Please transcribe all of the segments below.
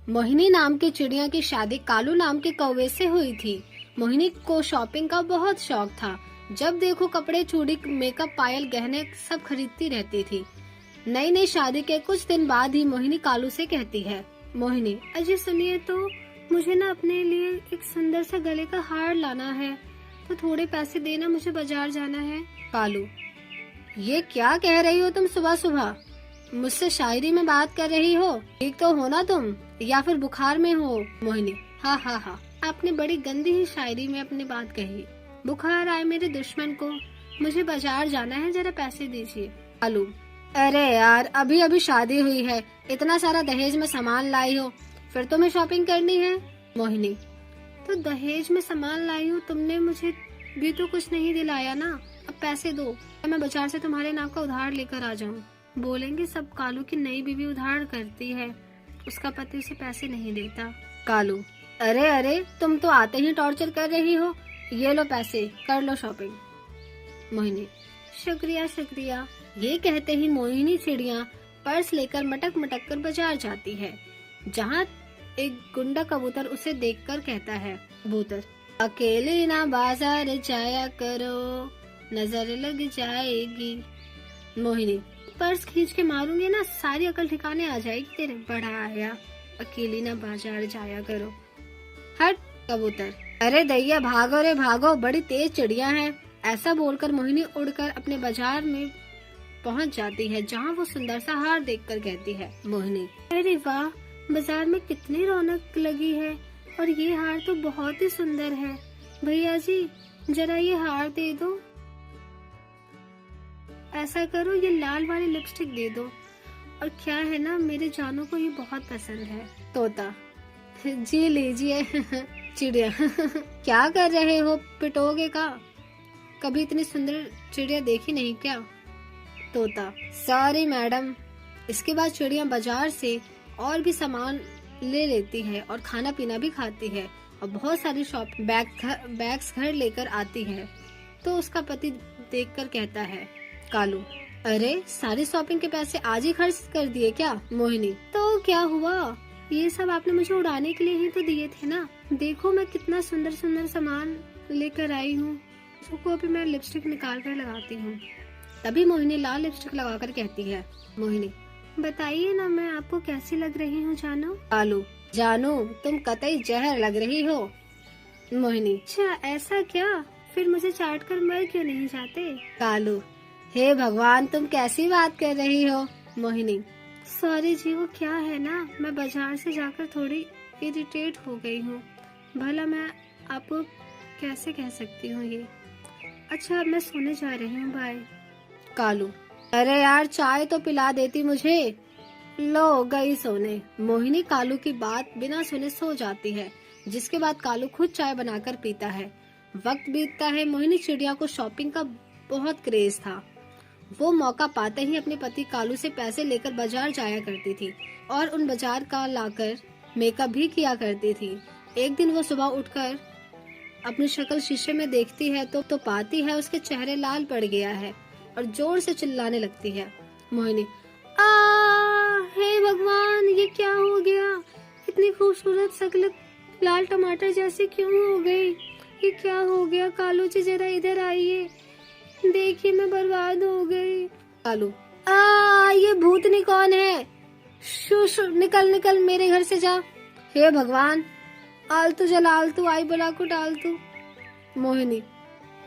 मोहिनी नाम की चिड़िया की शादी कालू नाम के कौवे से हुई थी। मोहिनी को शॉपिंग का बहुत शौक था। जब देखो कपड़े, चूड़ी, मेकअप, पायल, गहने सब खरीदती रहती थी। नई नई शादी के कुछ दिन बाद ही मोहिनी कालू से कहती है, मोहिनी, अजय सुनिए तो, मुझे ना अपने लिए एक सुंदर सा गले का हार लाना है, तो थोड़े पैसे देना, मुझे बाजार जाना है। कालू, ये क्या कह रही हो तुम सुबह सुबह? मुझसे शायरी में बात कर रही हो? ठीक तो हो ना तुम, या फिर बुखार में हो? मोहिनी, हाँ हाँ हाँ, आपने बड़ी गंदी ही शायरी में अपनी बात कही। बुखार आए मेरे दुश्मन को, मुझे बाजार जाना है, जरा पैसे दीजिए। कालू, अरे यार, अभी अभी शादी हुई है, इतना सारा दहेज में सामान लाई हो, फिर तुम्हें शॉपिंग करनी है? मोहिनी, तो दहेज में सामान लाई हूँ, तुमने मुझे भी तो कुछ नहीं दिलाया ना, अब पैसे दो, मैं बाजार से तुम्हारे नाम का उधार लेकर आ जाऊँ। बोलेंगे सब कालू की नई बीवी उधार करती है, उसका पति उसे पैसे नहीं देता। कालू, अरे अरे, तुम तो आते ही टॉर्चर कर रही हो, ये लो पैसे, कर लो शॉपिंग। मोहिनी, शुक्रिया शुक्रिया। ये कहते ही मोहिनी चिड़िया पर्स लेकर मटक मटक कर बाजार जाती है, जहाँ एक गुंडा कबूतर उसे देखकर कहता है, कबूतर, अकेले ना बाजार जाया करो, नजर लग जाएगी। मोहिनी, पर्स खींच के मारूंगी ना, सारी अकल ठिकाने आ जाएगी तेरे, बड़ा आया, अकेली ना बाजार जाया करो। हट कबूतर, अरे दैया भागो रे भागो, बड़ी तेज चिड़िया है। ऐसा बोलकर मोहिनी उड़कर अपने बाजार में पहुंच जाती है, जहां वो सुंदर सा हार देखकर कहती है, मोहिनी, अरे वाह, बाजार में कितनी रौनक लगी है, और ये हार तो बहुत ही सुंदर है। भैया जी, जरा ये हार दे दो। ऐसा करो, ये लाल वाली लिपस्टिक दे दो, और क्या है ना, मेरे जानू को ये बहुत पसंद है। तोता, जी लीजिए। चिड़िया, क्या कर रहे हो, पिटोगे का? कभी इतनी सुंदर चिड़िया देखी नहीं क्या? तोता, सॉरी मैडम। इसके बाद चिड़िया बाजार से और भी सामान ले लेती है और खाना पीना भी खाती है, और बहुत सारी बैग्स घर लेकर आती है। तो उसका पति देखकर कहता है, कालू, अरे सारी शॉपिंग के पैसे आज ही खर्च कर दिए क्या? मोहिनी, तो क्या हुआ, ये सब आपने मुझे उड़ाने के लिए ही तो दिए थे ना, देखो मैं कितना सुंदर सुंदर सामान लेकर आई हूँ। उसको अभी मैं लिपस्टिक निकाल कर लगाती हूँ। तभी मोहिनी लाल लिपस्टिक लगाकर कहती है, मोहिनी, बताइए ना, मैं आपको कैसी लग रही हूँ जानू? कालू, जानू, तुम कतई जहर लग रही हो। मोहिनी, अच्छा ऐसा क्या, फिर मुझे चाट कर मर क्यों नहीं जाते? कालू, हे भगवान, तुम कैसी बात कर रही हो? मोहिनी, सॉरी जी, वो क्या है ना, मैं बाजार से जाकर थोड़ी इरिटेट हो गई हूँ, भला मैं आपको कैसे कह सकती हूँ ये। अच्छा, अब मैं सोने जा रही हूँ, बाय। कालू, अरे यार, चाय तो पिला देती मुझे। लो गई सोने। मोहिनी कालू की बात बिना सुने सो जाती है, जिसके बाद कालू खुद चाय बनाकर पीता है। वक्त बीतता है। मोहिनी चिड़िया को शॉपिंग का बहुत क्रेज था। वो मौका पाते ही अपने पति कालू से पैसे लेकर बाजार जाया करती थी, और उन बाजार का लाकर मेकअप भी किया करती थी। एक दिन वो सुबह उठकर अपनी शक्ल शीशे में देखती है तो पाती है उसके चेहरे लाल पड़ गया है, और जोर से चिल्लाने लगती है, मोहिनी, हे भगवान, ये क्या हो गया, इतनी खूबसूरत शक्ल लाल टमाटर जैसी क्यों हो गई, ये क्या हो गया? कालू जी जरा इधर आइए, देखिए मैं बर्बाद हो गई। कालू, ये भूतनी कौन है? शू शू, निकल निकल मेरे घर से जा। हे भगवान, आलतू जलालतू आई बला को डालतू। मोहिनी,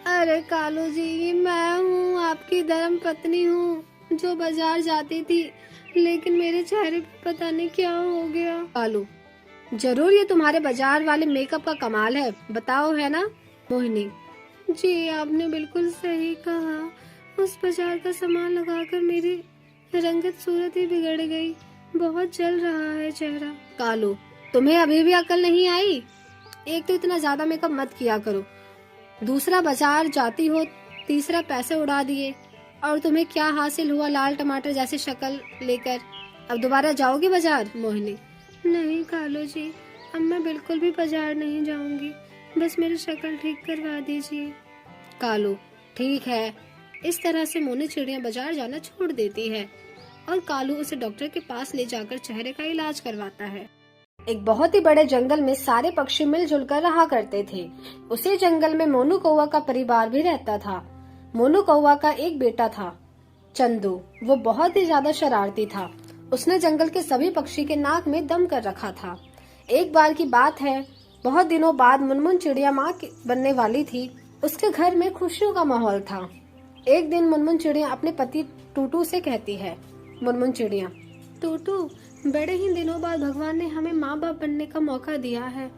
अरे कालू जी, ये मैं हूँ, आपकी धर्म पत्नी हूँ, जो बाजार जाती थी, लेकिन मेरे चेहरे पे पता नहीं क्या हो गया। कालू, जरूर ये तुम्हारे बाजार वाले मेकअप का कमाल है, बताओ, है ना? मोहिनी, जी आपने बिल्कुल सही कहा, उस बाजार का सामान लगाकर मेरी रंगत सूरत ही बिगड़ गई, बहुत जल रहा है चेहरा। कालू, तुम्हें अभी भी अकल नहीं आई? एक तो इतना ज्यादा मेकअप मत किया करो, दूसरा बाजार जाती हो, तीसरा पैसे उड़ा दिए, और तुम्हें क्या हासिल हुआ लाल टमाटर जैसी शक्ल लेकर? अब दोबारा जाओगी बाजार? मोहिनी, नहीं कालू जी, अब मैं बिल्कुल भी बाजार नहीं जाऊंगी, बस मेरी शक्ल ठीक करवा दीजिए। कालू, ठीक है। इस तरह से मोनी चिड़िया बाजार जाना छोड़ देती है, और कालू उसे डॉक्टर के पास ले जाकर चेहरे का इलाज करवाता है। एक बहुत ही बड़े जंगल में सारे पक्षी मिलजुल कर रहा करते थे। उसी जंगल में मोनू कौवा का परिवार भी रहता था। मोनू कौवा का एक बेटा था, चंदू। वो बहुत ही ज्यादा शरारती था। उसने जंगल के सभी पक्षी के नाक में दम कर रखा था। एक बार की बात है, बहुत दिनों बाद मुनमुन चिड़िया माँ बनने वाली थी। उसके घर में खुशियों का माहौल था। एक दिन मुनमुन चिड़िया अपने पति टूटू से कहती है, मुनमुन चिड़िया, टूटू, बड़े ही दिनों बाद भगवान ने हमें माँ बाप बनने का मौका दिया है।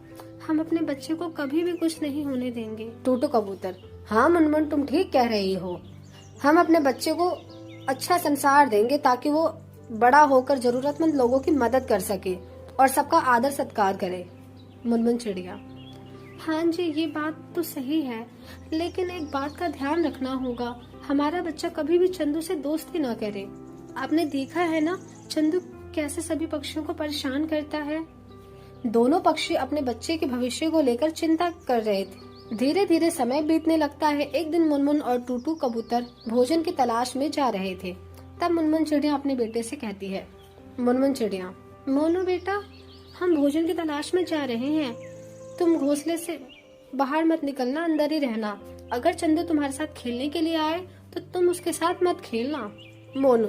हम अपने बच्चे को कभी भी कुछ नहीं होने देंगे। टूटू कबूतर, हाँ मुनमुन, तुम ठीक कह रही हो। हम अपने बच्चे को अच्छा संसार देंगे ताकि वो बड़ा होकर जरूरतमंद लोगों की मदद कर सके और सबका आदर सत्कार करे। मुनमुन चिड़िया, हाँ जी, ये बात तो सही है, लेकिन एक बात का ध्यान रखना होगा, हमारा बच्चा कभी भी चंदू से दोस्ती न करे। आपने देखा है ना चंदू कैसे सभी पक्षियों को परेशान करता है। दोनों पक्षी अपने बच्चे के भविष्य को लेकर चिंता कर रहे थे। धीरे धीरे समय बीतने लगता है। एक दिन मुनमुन और टूटू कबूतर भोजन की तलाश में जा रहे थे। तब मुनमुन चिड़िया अपने बेटे से कहती है, मुनमुन चिड़िया, मोनू बेटा, हम भोजन की तलाश में जा रहे हैं। तुम घोंसले से बाहर मत निकलना, अंदर ही रहना। अगर चंदू तुम्हारे साथ खेलने के लिए आए तो तुम उसके साथ मत खेलना। मोनू,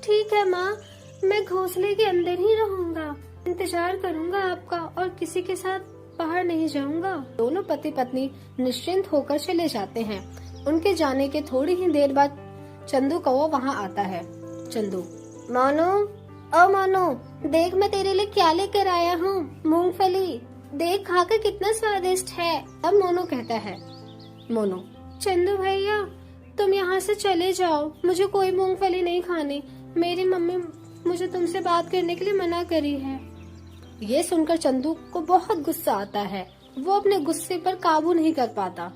ठीक है माँ, मैं घोंसले के अंदर ही रहूंगा, इंतजार करूंगा आपका और किसी के साथ बाहर नहीं जाऊंगा। दोनों पति पत्नी निश्चिंत होकर चले जाते हैं। उनके जाने के थोड़ी ही देर बाद चंदू कौवा वहाँ आता है। चंदू, मोनू, ओ मोनू, देख मैं तेरे लिए क्या लेकर आया हूँ, मूंगफली। देख खाकर कितना स्वादिष्ट है। अब मोनू कहता है, मोनू, चंदू भैया, तुम यहाँ से चले जाओ, मुझे कोई मूंगफली नहीं खानी। मेरी मम्मी मुझे तुमसे बात करने के लिए मना करी है। ये सुनकर चंदू को बहुत गुस्सा आता है। वो अपने गुस्से पर काबू नहीं कर पाता।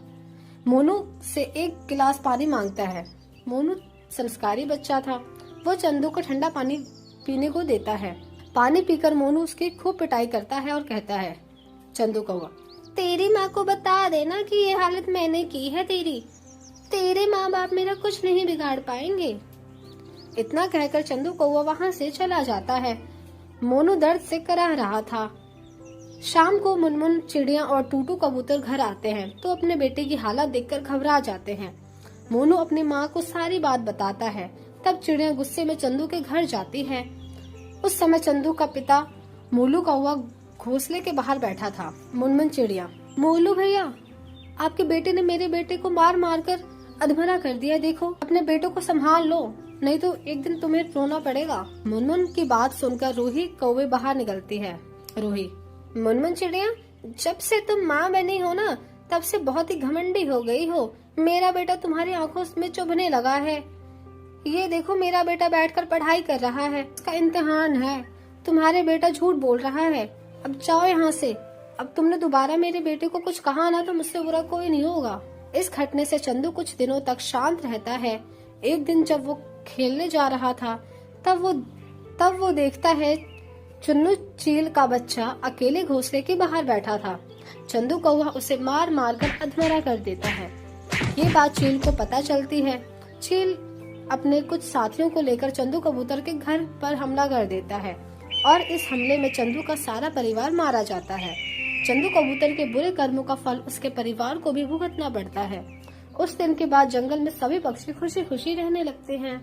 मोनू से एक गिलास पानी मांगता है। मोनू संस्कारी बच्चा था। वो चंदू को ठंडा पानी पीने को देता है। पानी पीकर मोनू उसकी खूब पिटाई करता है और कहता है, चंदू कौवा, तेरी माँ को बता देना कि ये हालत मैंने की है तेरी। तेरे माँ बाप मेरा कुछ नहीं बिगाड़ पाएंगे। इतना कहकर चंदू कौवा वहाँ से चला जाता है। मोनू दर्द से कराह रहा था। शाम को मुनमुन चिड़िया और टूटू कबूतर घर आते हैं तो अपने बेटे की हालत देखकर घबरा जाते हैं। मोनू अपनी माँ को सारी बात बताता है। तब चिड़िया गुस्से में चंदू के घर जाती है। उस समय चंदू का पिता मोलू कौवा घोंसले के बाहर बैठा था। मुनमुन चिड़िया, मोलू भैया, आपके बेटे ने मेरे बेटे को मार मार कर अधमरा कर दिया। देखो, अपने बेटों को संभाल लो, नहीं तो एक दिन तुम्हें रोना पड़ेगा। मुनमुन की बात सुनकर रूही कौवे बाहर निकलती है। रूही, मुनमुन चिड़िया, जब से तुम माँ बनी हो ना, तब से बहुत ही घमंडी हो गई हो। मेरा बेटा तुम्हारी आंखों में चुभने लगा है। ये देखो, मेरा बेटा बैठकर पढ़ाई कर रहा है, इसका इम्तिहान है। तुम्हारे बेटा झूठ बोल रहा है। अब जाओ यहाँ से। अब तुमने दोबारा मेरे बेटे को कुछ कहा ना तो मुझसे बुरा कोई नहीं होगा। इस घटने से चंदू कुछ दिनों तक शांत रहता है। एक दिन जब वो खेलने जा रहा था तब वो देखता है चुन्नू चील का बच्चा अकेले घोंसले के बाहर बैठा था। चंदू कौवा उसे मार मार कर अधमरा कर देता है। ये बात चील को पता चलती है। चील अपने कुछ साथियों को लेकर चंदू कबूतर के घर पर हमला कर देता है और इस हमले में चंदू का सारा परिवार मारा जाता है। चंदू कबूतर के बुरे कर्मों का फल उसके परिवार को भी भुगतना पड़ता है। उस दिन के बाद जंगल में सभी पक्षी खुशी खुशी रहने लगते हैं।